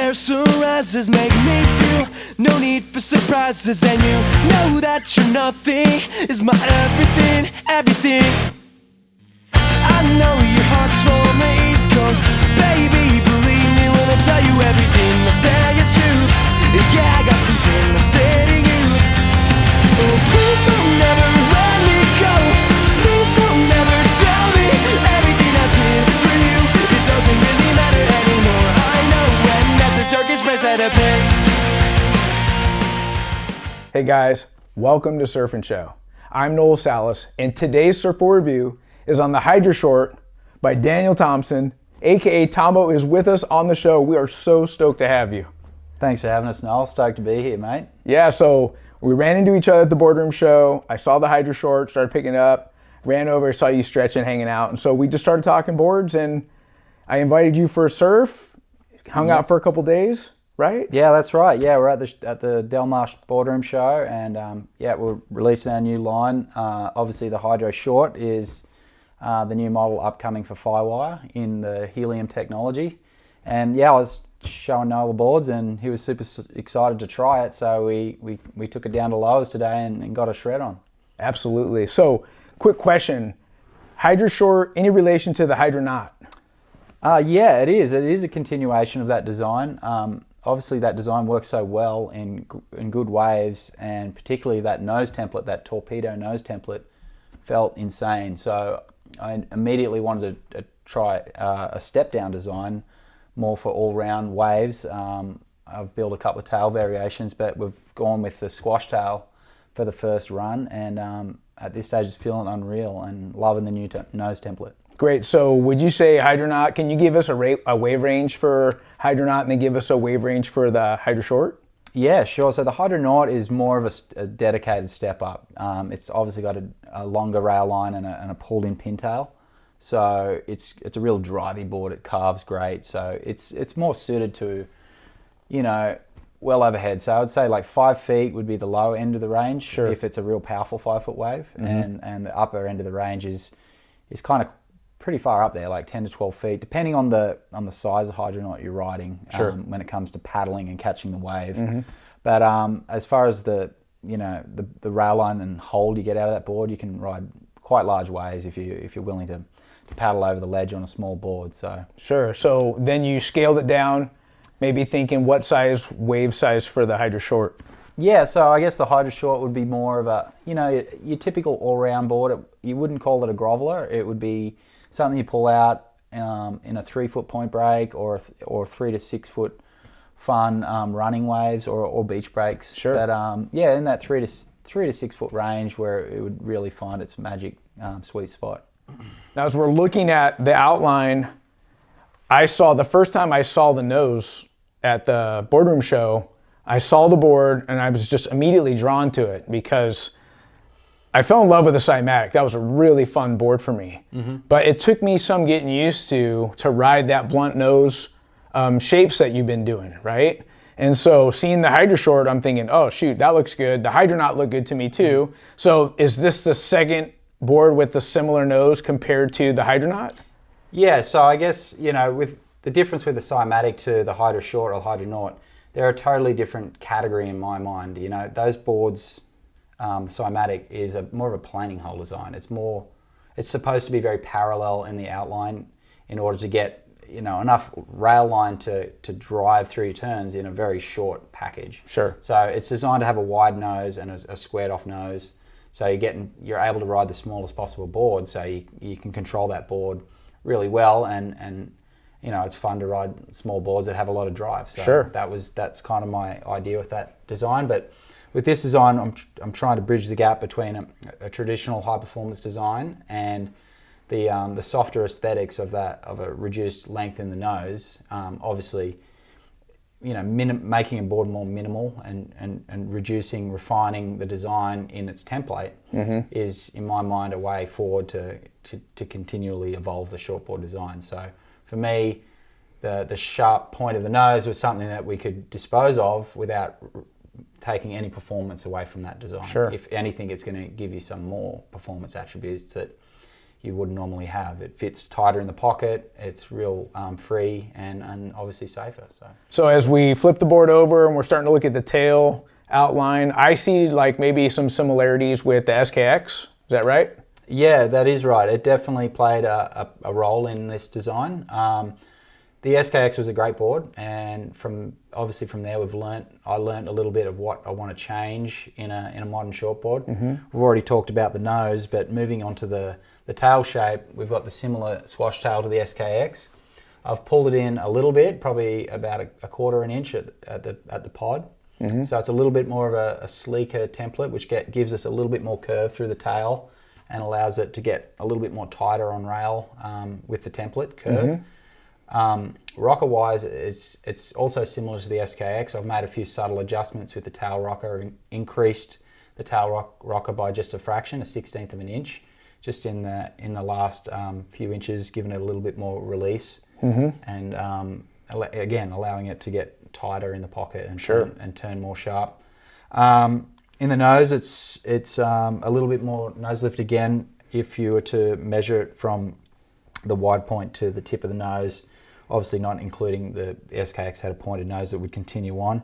their sunrises make me feel no need for surprises. And you know that you're nothing is my everything, everything. I know your heart's from the East Coast, baby, believe me when I tell you everything. I say it's true, yeah, I got something to say to you. Oh, please don't never let me go, please don't never tell me everything I did for you. It doesn't really matter anymore, I know when that's a Turkish price at a pay. Hey guys, welcome to Surf and Show. I'm Noel Salas, and today's surfboard review is on the Hydroshort by Daniel Thomson, aka Tomo is with us on the show. We are so stoked to have you. Thanks for having us, Noel. Stoked to be here, mate. Yeah, so we ran into each other at the boardroom show. I saw the Hydroshort, started picking it up, ran over, saw you stretching, hanging out, and so we just started talking boards, and I invited you for a surf, hung out for a couple days, right? Yeah, that's right. Yeah, we're at the Delmarsh boardroom show, and yeah, we're releasing our new line. Obviously, the Hydroshort is the new model upcoming for Firewire in the helium technology. And yeah, I was showing Noel the boards and he was super excited to try it. So we took it down to Lowe's today and got a shred on. Absolutely. So quick question, Hydroshort, any relation to the Hydra Naught? Yeah, it is. It is a continuation of that design. Obviously that design works so well in good waves, and particularly that nose template, that torpedo nose template felt insane. So I immediately wanted to try a step down design more for all round waves. I've built a couple of tail variations, but we've gone with the squash tail for the first run, and at this stage it's feeling unreal and loving the new nose template. Great. So would you say Hydronaut, can you give us a wave range for Hydronaut and then give us a wave range for the Hydroshort? Yeah, sure. So the Hydronaut is more of a dedicated step up. It's obviously got a longer rail line and a pulled in pintail. So it's a real drivey board. It carves great. So it's more suited to, well overhead. So I would say like 5 feet would be the low end of the range. Sure. If it's a real powerful 5 foot wave. Mm-hmm. And the upper end of the range is kind of pretty far up there, like 10 to 12 feet, depending on the size of Hydronaut you're riding. Sure. When it comes to paddling and catching the wave. Mm-hmm. But as far as the rail line and hold you get out of that board, you can ride quite large waves if you're willing to paddle over the ledge on a small board. So sure. So then you scaled it down, maybe thinking what size wave size for the Hydroshort? Yeah, so I guess the Hydroshort would be more of a your typical all-round board. You wouldn't call it a groveler. It would be something you pull out in a 3 foot point break or 3 to 6 foot fun running waves or beach breaks. Sure. But yeah, in that 3 to 6 foot range where it would really find its magic sweet spot. Now, as we're looking at the outline, the first time I saw the nose at the boardroom show, I saw the board and I was just immediately drawn to it because I fell in love with the Cymatic. That was a really fun board for me. Mm-hmm. But it took me some getting used to ride that blunt nose shapes that you've been doing, right? And so seeing the Hydroshort, I'm thinking, oh shoot, that looks good. The Hydronaut looked good to me too. Mm-hmm. So is this the second board with the similar nose compared to the Hydronaut? Yeah, so I guess, with the difference with the Cymatic to the Hydroshort or the Hydronaut, they're a totally different category in my mind. Those boards, the Cymatic is more of a planing hole design. It's supposed to be very parallel in the outline in order to get, enough rail line to drive through your turns in a very short package. Sure. So it's designed to have a wide nose and a squared off nose. So you're able to ride the smallest possible board, so you can control that board really well, and it's fun to ride small boards that have a lot of drive. So sure. That's kind of my idea with that design. But with this design, I'm trying to bridge the gap between a traditional high performance design and the softer aesthetics of a reduced length in the nose. Obviously, making a board more minimal and refining the design in its template mm-hmm. is, in my mind, a way forward to continually evolve the shortboard design. So for me, the sharp point of the nose was something that we could dispose of without taking any performance away from that design. Sure. If anything, it's going to give you some more performance attributes that you wouldn't normally have. It fits tighter in the pocket, it's real free and obviously safer. So as we flip the board over and we're starting to look at the tail outline, I see like maybe some similarities with the SKX, is that right? Yeah, that is right. It definitely played a role in this design. The SKX was a great board, and from there I learned a little bit of what I want to change in a modern shortboard. We've already talked about the nose, but moving on to the tail shape, we've got the similar swash tail to the SKX. I've pulled it in a little bit, probably about a quarter an inch at the pod. So it's a little bit more of a sleeker template, which gives us a little bit more curve through the tail and allows it to get a little bit more tighter on rail with the template curve. Rocker wise, it's also similar to the SKX. I've made a few subtle adjustments with the tail rocker, increased the tail rocker by just a fraction, a 1/16 of an inch, just in the last few inches, giving it a little bit more release, and again allowing it to get tighter in the pocket and turn more sharp. In the nose, it's a little bit more nose lift again. If you were to measure it from the wide point to the tip of the nose, obviously not including the SKX had a pointed nose that would continue on.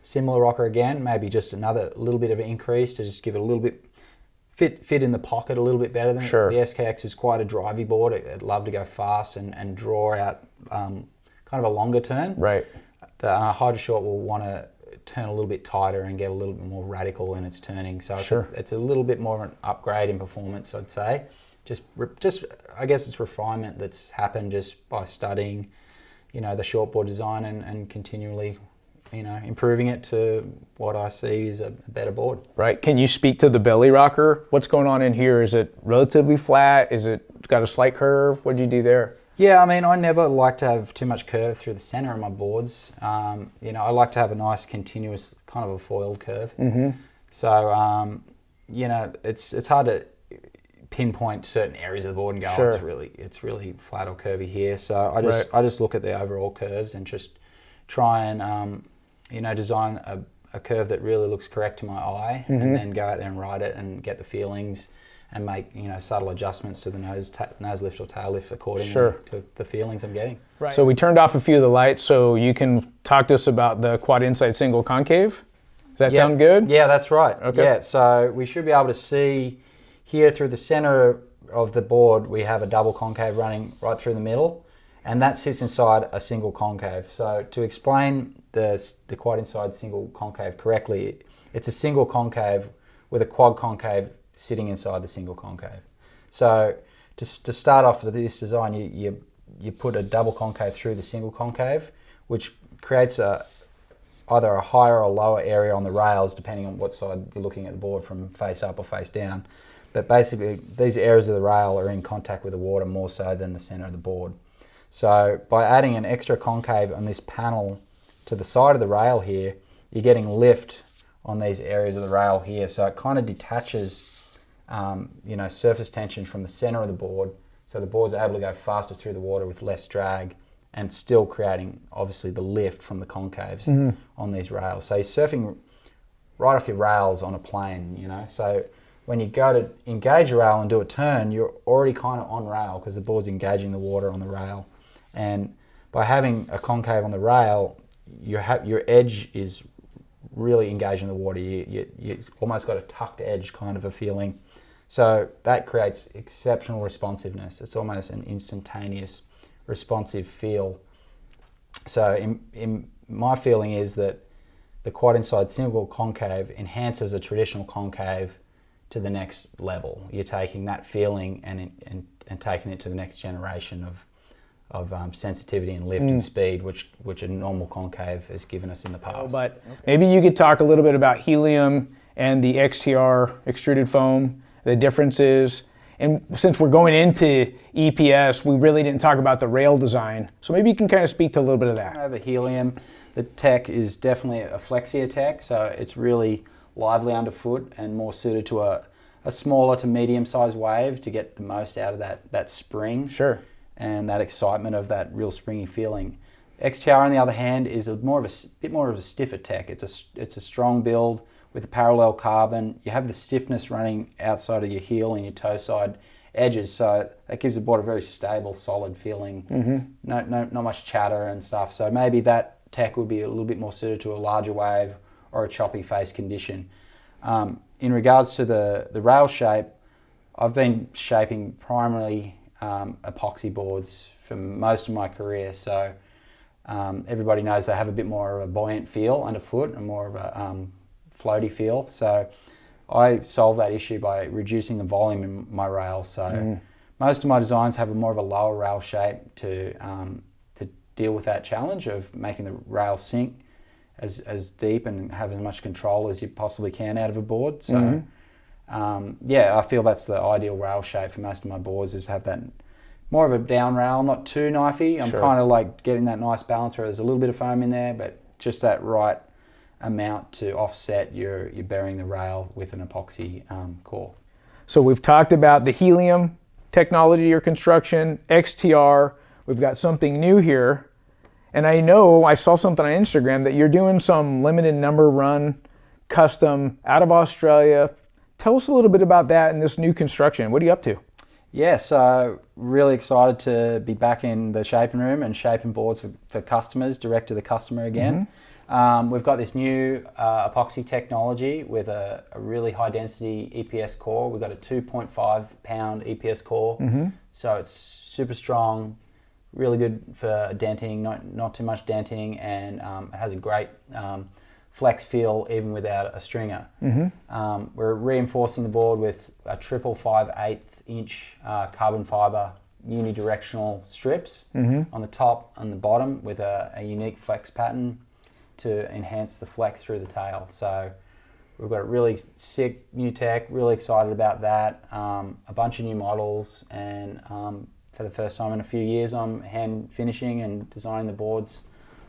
Similar rocker again, maybe just another little bit of an increase to just give it a little bit fit in the pocket a little bit better than the SKX was quite a drivey board. It loved to go fast and draw out kind of a longer turn. Right. The Hydroshort will want to turn a little bit tighter and get a little bit more radical in its turning. So it's a little bit more of an upgrade in performance, I'd say. Just I guess it's refinement that's happened just by studying, the shortboard design and continually, improving it to what I see is a better board. Right. Can you speak to the belly rocker? What's going on in here? Is it relatively flat? Is it got a slight curve? What did you do there? Yeah, I mean, I never like to have too much curve through the center of my boards. I like to have a nice continuous kind of a foiled curve. So, it's hard to pinpoint certain areas of the board and go, it's really flat or curvy here. So I just look at the overall curves and just try and design a curve that really looks correct to my eye, and then go out there and ride it and get the feelings and make subtle adjustments to the nose lift or tail lift accordingly to the feelings I'm getting. Right. So we turned off a few of the lights, so you can talk to us about the quad inside single concave. Does that sound good? Yeah, that's right. Okay. Yeah, so we should be able to see here through the center of the board, we have a double concave running right through the middle, and that sits inside a single concave. So to explain the quad inside single concave correctly, it's a single concave with a quad concave sitting inside the single concave. So to start off with this design, you put a double concave through the single concave, which creates either a higher or lower area on the rails, depending on what side you're looking at the board, from face up or face down. But basically, these areas of the rail are in contact with the water more so than the center of the board. So by adding an extra concave on this panel to the side of the rail here, you're getting lift on these areas of the rail here. So it kind of detaches surface tension from the center of the board, so the board's able to go faster through the water with less drag, and still creating obviously the lift from the concaves on these rails. So you're surfing right off your rails on a plane, So when you go to engage your rail and do a turn, you're already kind of on rail because the board's engaging the water on the rail. And by having a concave on the rail, your edge is really engaging the water. You almost got a tucked edge kind of a feeling. So that creates exceptional responsiveness. It's almost an instantaneous responsive feel. So in my feeling is that the quad inside single concave enhances a traditional concave to the next level. You're taking that feeling and taking it to the next generation of sensitivity and lift and speed, which a normal concave has given us in the past. But maybe you could talk a little bit about helium and the XTR extruded foam, the differences. And since we're going into EPS, we really didn't talk about the rail design. So maybe you can kind of speak to a little bit of that. Over helium, the tech is definitely a flexia tech, so it's really lively underfoot and more suited to a smaller to medium-sized wave to get the most out of that spring. And that excitement of that real springy feeling. XTR, on the other hand, is bit more of a stiffer tech. It's a strong build with a parallel carbon. You have the stiffness running outside of your heel and your toe side edges. So that gives the board a very stable, solid feeling. Not much chatter and stuff. So maybe that tech would be a little bit more suited to a larger wave or a choppy face condition. In regards to the rail shape, I've been shaping primarily epoxy boards for most of my career. So everybody knows they have a bit more of a buoyant feel underfoot and more of a floaty feel. So I solve that issue by reducing the volume in my rails. So most of my designs have a more of a lower rail shape to deal with that challenge of making the rail sink as deep and have as much control as you possibly can out of a board. So yeah, I feel that's the ideal rail shape for most of my boards, is to have that more of a down rail, not too knifey. I'm kind of like getting that nice balance where there's a little bit of foam in there, but just that right amount to offset your burying the rail with an epoxy core. So we've talked about the helium technology or construction, XTR. We've got something new here. And I know I saw something on Instagram that you're doing some limited number run custom out of Australia. Tell us a little bit about that and this new construction. What are you up to? Yeah, so really excited to be back in the shaping room and shaping boards for customers, direct to the customer again. We've got this new epoxy technology with a really high density EPS core. We've got a 2.5 pound EPS core, so it's super strong, really good for denting, not too much denting, and it has a great flex feel even without a stringer. We're reinforcing the board with a triple 5/8 inch carbon fiber unidirectional strips on the top and the bottom with a unique flex pattern to enhance the flex through the tail. So we've got a really sick new tech, really excited about that. A bunch of new models, and for the first time in a few years I'm hand finishing and designing the boards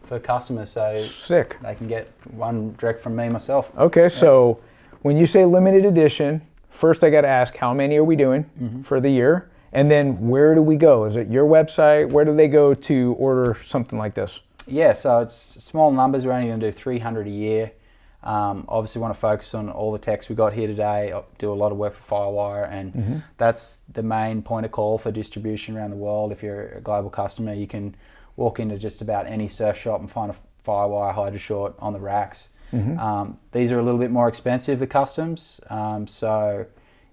for customers, so sick. They can get one direct from me myself. Okay, so when you say limited edition, first I got to ask, how many are we doing for the year? And then where do we go? Is it your website? Where do they go to order something like this? Yeah, so it's small numbers. We're only going to do 300 a year. Obviously want to focus on all the techs we got here today. I do a lot of work for Firewire, and that's the main point of call for distribution around the world. If you're a global customer, you can walk into just about any surf shop and find a Firewire Hydroshort on the racks. These are a little bit more expensive, the customs, so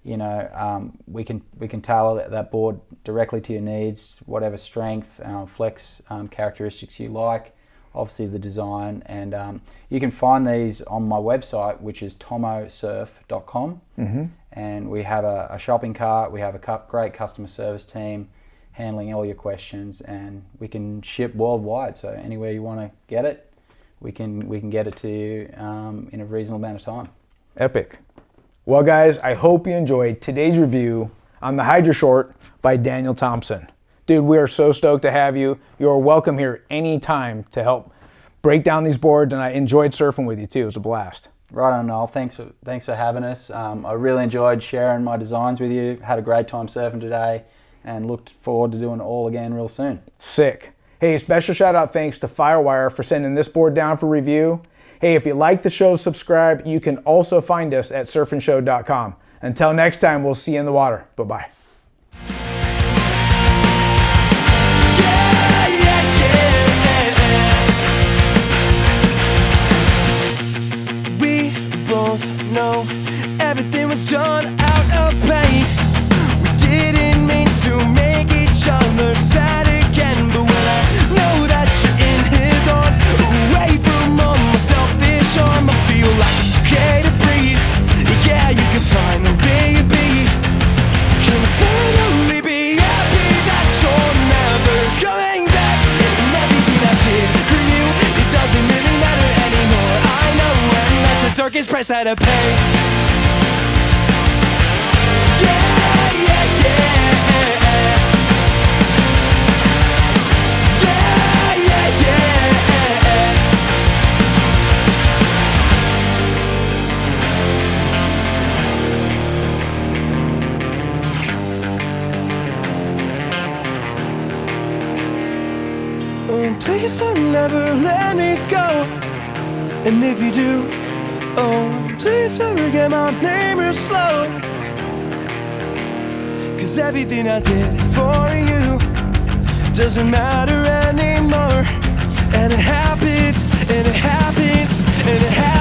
you know, we can tailor that board directly to your needs, whatever strength, flex characteristics you like, obviously the design, and you can find these on my website, which is tomosurf.com, and we have a shopping cart. We have a great customer service team handling all your questions, and we can ship worldwide, so anywhere you want to get it, we can get it to you in a reasonable amount of time. Epic. Well guys, I hope you enjoyed today's review on the Hydroshort by Daniel Thomson. Dude, we are so stoked to have you. You are welcome here anytime to help break down these boards, and I enjoyed surfing with you too. It was a blast. Right on, Noel. Thanks for having us. I really enjoyed sharing my designs with you. Had a great time surfing today, and looked forward to doing it all again real soon. Sick. Hey, special shout out thanks to Firewire for sending this board down for review. Hey, if you like the show, subscribe. You can also find us at surfandshow.com. Until next time, we'll see you in the water. Bye-bye. We both know everything was done out of pain. We didn't mean to make each other sad again, but when I know that you're in his arms, away from all my selfish harm, I feel like it's okay to breathe. Yeah, you can finally be. Can finally be happy that you're never coming back. And everything I did for you, it doesn't really matter anymore. I know, and that's the darkest price I had to pay. Yeah, yeah, yeah. Please don't never let me go. And if you do, oh, please forget my name real slow. 'cause everything I did for you doesn't matter anymore. And it happens, and it happens, and it happens.